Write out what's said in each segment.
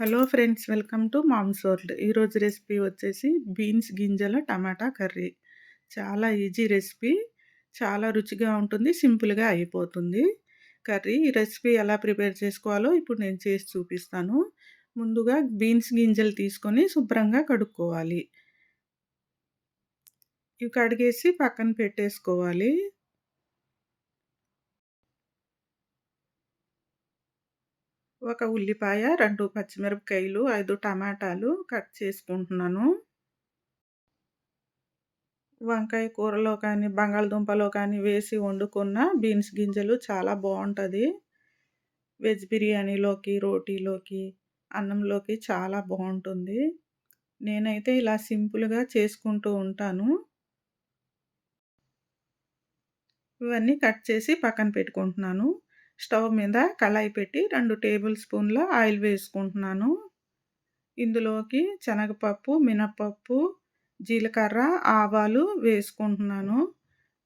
Hello friends, welcome to moms world. ఈరోజు recipe వచ్చేసి beans గింజల టమాటా కర్రీ. చాలా ఈజీ రెసిపీ, చాలా రుచిగా ఉంటుంది, సింపుల్గా అయిపోతుంది కర్రీ. ఈ రెసిపీ ఎలా ప్రిపేర్ చేసుకోవాలో ఇప్పుడు నేను చేసి చూపిస్తాను. ముందుగా బీన్స్ గింజలు తీసుకొని శుభ్రంగా కడుక్కోవాలి. ఇవి కడిగేసి పక్కన పెట్టేసుకోవాలి. ఒక ఉల్లిపాయ, 2 పచ్చిమిరపకాయలు, 5 టమాటాలు కట్ చేసుకుంటున్నాను. వంకాయ కూరలో కానీ, బంగాళదుంపలో కానీ వేసి వండుకున్న బీన్స్ గింజలు చాలా బావుంటది. వెజ్ బిర్యానీలోకి, రోటీలోకి, అన్నంలోకి చాలా బావుంటుంది. నేనైతే ఇలా సింపుల్‌గా చేసుకుంటూ ఉంటాను. ఇవన్నీ కట్ చేసి పక్కన పెట్టుకుంటున్నాను. స్టవ్ మీద కళాయి పెట్టి 2 టేబుల్ స్పూన్ల ఆయిల్ వేసుకుంటున్నాను. ఇందులోకి శనగపప్పు, మినపప్పు, జీలకర్ర, ఆవాలు వేసుకుంటున్నాను.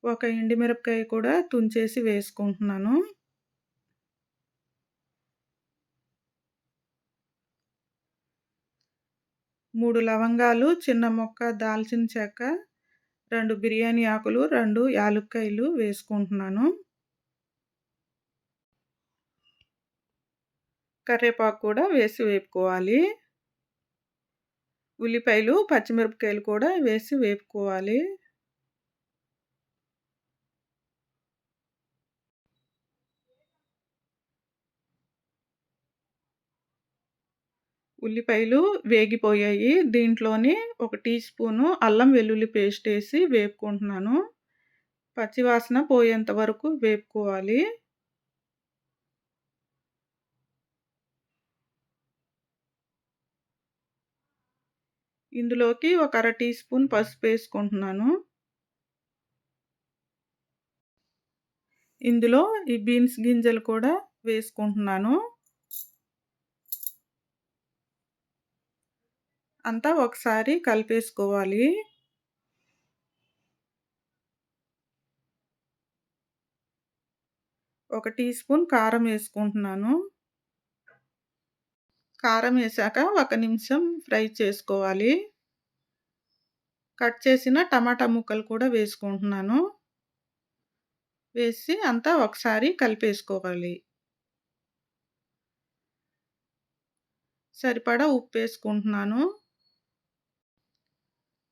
ఒక ఎండుమిరపకాయ కూడా తుంచేసి వేసుకుంటున్నాను. మూడు లవంగాలు, చిన్న ముక్క దాల్చిన చెక్క, 2 బిర్యానీ ఆకులు, 2 యాలుక్కాయలు వేసుకుంటున్నాను. కరివేపాకు కూడా వేసి వేపుకోవాలి. ఉల్లిపాయలు, పచ్చిమిరపకాయలు కూడా వేసి వేపుకోవాలి. ఉల్లిపాయలు వేగిపోయాయి. దీంట్లోని ఒక టీ స్పూను అల్లం వెల్లుల్లి పేస్ట్ వేసి వేపుకుంటున్నాను. పచ్చివాసన పోయేంత వరకు వేపుకోవాలి. ఇందులోకి ఒక అర టీ స్పూన్ పసుపు వేసుకుంటున్నాను. ఇందులో ఈ బీన్స్ గింజలు కూడా వేసుకుంటున్నాను. అంతా ఒకసారి కలిపేసుకోవాలి. ఒక టీ స్పూన్ కారం వేసుకుంటున్నాను. కారం వేసాక ఒక నిమిషం ఫ్రై చేసుకోవాలి. కట్ చేసిన టమాటా ముక్కలు కూడా వేసుకుంటున్నాను. వేసి అంతా ఒకసారి కలిపేసుకోవాలి. సరిపడా ఉప్పు వేసుకుంటున్నాను.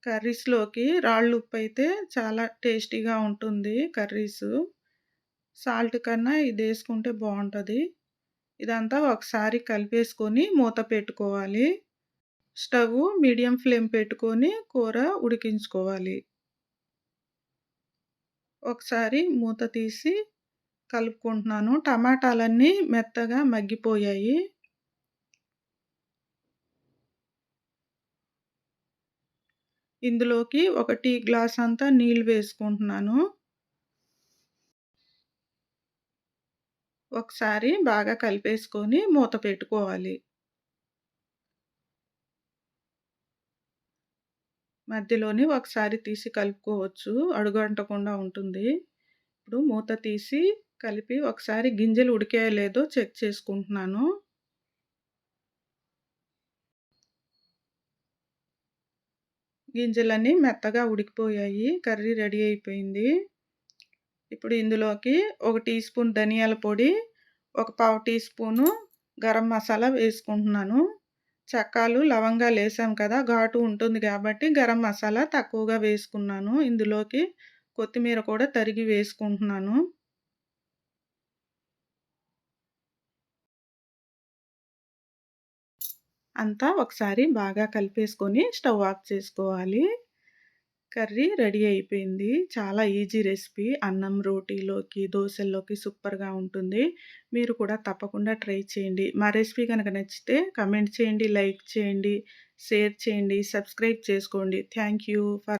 కర్రీస్‌లోకి రాళ్ళు ఉప్పు అయితే చాలా టేస్టీగా ఉంటుంది కర్రీసు. సాల్ట్ కన్నా ఇది వేసుకుంటే బావుంటది. ఇదంతా ఒకసారి కలిపేసుకొని మూత పెట్టుకోవాలి. స్టవ్ మీడియం ఫ్లేమ్ పెట్టుకొని కూర ఉడికించుకోవాలి. ఒకసారి మూత తీసి కలుపుకుంటున్నాను. టమాటాలన్నీ మెత్తగా మగ్గిపోయాయి. ఇందులోకి ఒక టీ గ్లాస్ అంతా నీళ్ళు వేసుకుంటున్నాను. ఒకసారి బాగా కలిపేసుకొని మూత పెట్టుకోవాలి. మధ్యలోని ఒకసారి తీసి కలుపుకోవచ్చు. అడుగంటకుండా ఉంటుంది. ఇప్పుడు మూత తీసి కలిపి ఒకసారి గింజలు ఉడికాయో లేదో చెక్ చేసుకుంటున్నాను. గింజలన్నీ మెత్తగా ఉడికిపోయాయి. కర్రీ రెడీ అయిపోయింది. ఇప్పుడు ఇందులోకి ఒక టీ స్పూన్ ధనియాల పొడి, ఒక పావు టీ స్పూను గరం మసాలా వేసుకుంటున్నాను. చెక్కాలు, లవంగాలు వేసాం కదా, ఘాటు ఉంటుంది కాబట్టి గరం మసాలా తక్కువగా వేసుకున్నాను. ఇందులోకి కొత్తిమీర కూడా తరిగి వేసుకుంటున్నాను. అంతా ఒకసారి బాగా కలిపేసుకొని స్టవ్ ఆఫ్ చేసుకోవాలి. కర్రీ రెడీ అయిపోయింది. చాలా ఈజీ రెసిపీ. అన్నం, రోటీలోకి, దోసల్లోకి సూపర్‌గా ఉంటుంది. మీరు కూడా తప్పకుండా ట్రై చేయండి. మా రెసిపీ గనక నచ్చితే కామెంట్ చేయండి, లైక్ చేయండి, షేర్ చేయండి, సబ్స్క్రైబ్ చేసుకోండి. Thank you for